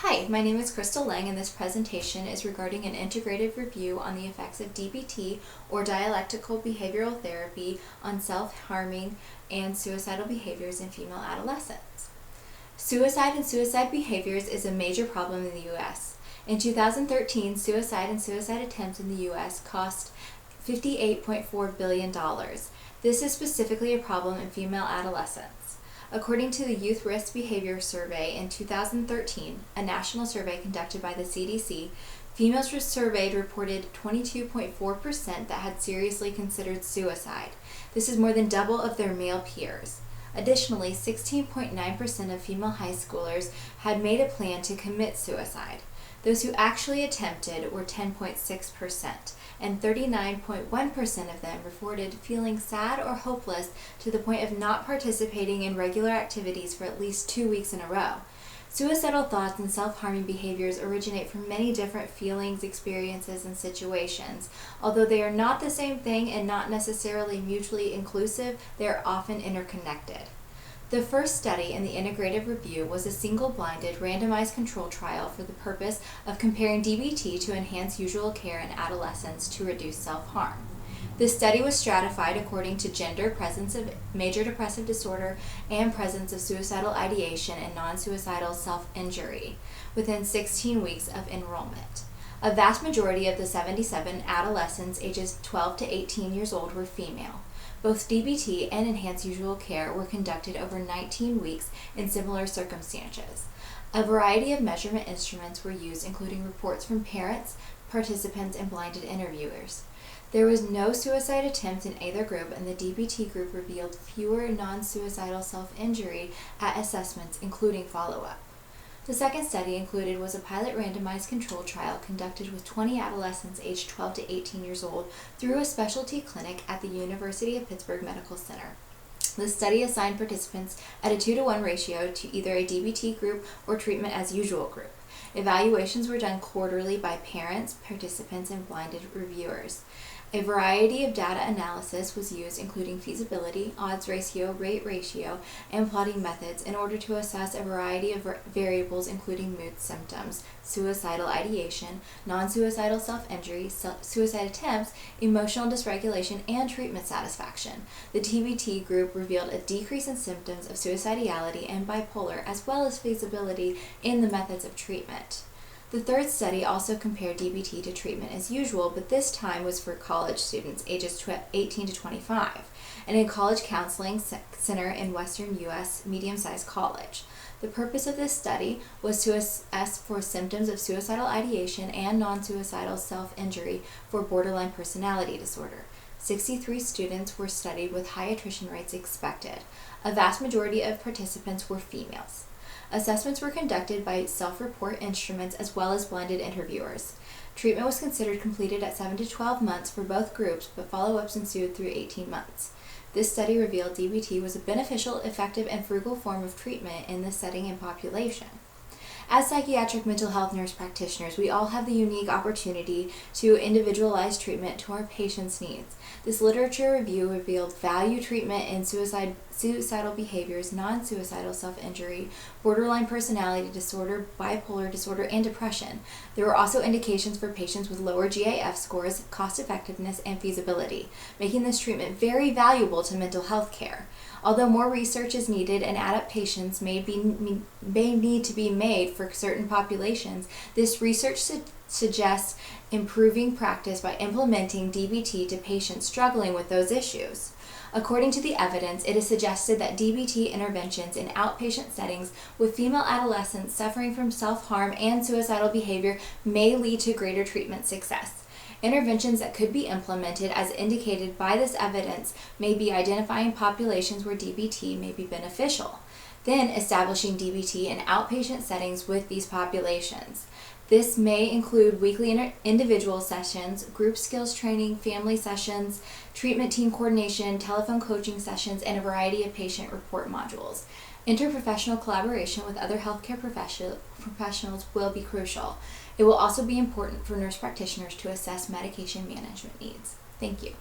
Hi, my name is Kristal Lang, and this presentation is regarding an integrative review on the effects of DBT, or dialectical behavioral therapy, on self-harming and suicidal behaviors in female adolescents. Suicide and suicide behaviors is a major problem in the U.S. In 2013, suicide and suicide attempts in the U.S. cost $58.4 billion. This is specifically a problem in female adolescents. According to the Youth Risk Behavior Survey in 2013, a national survey conducted by the CDC, females surveyed reported 22.4% that had seriously considered suicide. This is more than double of their male peers. Additionally, 16.9% of female high schoolers had made a plan to commit suicide. Those who actually attempted were 10.6%, and 39.1% of them reported feeling sad or hopeless to the point of not participating in regular activities for at least 2 weeks in a row. Suicidal thoughts and self-harming behaviors originate from many different feelings, experiences, and situations. Although they are not the same thing and not necessarily mutually inclusive, they are often interconnected. The first study in the Integrative review was a single-blinded, randomized control trial for the purpose of comparing DBT to enhanced usual care in adolescents to reduce self-harm. This study was stratified according to gender, presence of major depressive disorder, and presence of suicidal ideation and non-suicidal self-injury within 16 weeks of enrollment. A vast majority of the 77 adolescents ages 12 to 18 years old were female. Both DBT and enhanced usual care were conducted over 19 weeks in similar circumstances. A variety of measurement instruments were used, including reports from parents, participants, and blinded interviewers. There was no suicide attempts in either group, and the DBT group revealed fewer non-suicidal self-injury at assessments, including follow-up. The second study was a pilot randomized control trial conducted with 20 adolescents aged 12 to 18 years old through a specialty clinic at the University of Pittsburgh Medical Center. The study assigned participants at a 2-to-1 ratio to either a DBT group or treatment as usual group. Evaluations were done quarterly by parents, participants, and blinded reviewers. A variety of data analysis was used, including feasibility, odds ratio, rate ratio, and plotting methods in order to assess a variety of variables, including mood symptoms, suicidal ideation, non-suicidal self-injury, suicide attempts, emotional dysregulation, and treatment satisfaction. The DBT group revealed a decrease in symptoms of suicidality and bipolar, as well as feasibility in the methods of treatment. The third study also compared DBT to treatment as usual, but this time was for college students ages 18 to 25, and a college counseling center in Western U.S. medium-sized college. The purpose of this study was to assess for symptoms of suicidal ideation and non-suicidal self-injury for borderline personality disorder. 63 students were studied with high attrition rates expected. A vast majority of participants were females. Assessments were conducted by self-report instruments as well as blinded interviewers. Treatment was considered completed at 7 to 12 months for both groups, but follow-ups ensued through 18 months. This study revealed DBT was a beneficial, effective, and frugal form of treatment in this setting and population. As psychiatric mental health nurse practitioners, we all have the unique opportunity to individualize treatment to our patients' needs. This literature review revealed value treatment in suicidal behaviors, non-suicidal self-injury, borderline personality disorder, bipolar disorder, and depression. There were also indications for patients with lower GAF scores, cost-effectiveness, and feasibility, making this treatment very valuable to mental health care. Although more research is needed and adaptations may need to be made for certain populations, this research suggests improving practice by implementing DBT to patients struggling with those issues. According to the evidence, it is suggested that DBT interventions in outpatient settings with female adolescents suffering from self-harm and suicidal behavior may lead to greater treatment success. Interventions that could be implemented as indicated by this evidence may be identifying populations where DBT may be beneficial, then establishing DBT in outpatient settings with these populations. This may include weekly individual sessions, group skills training, family sessions, treatment team coordination, telephone coaching sessions, and a variety of patient report modules. Interprofessional collaboration with other healthcare professionals will be crucial. It will also be important for nurse practitioners to assess medication management needs. Thank you.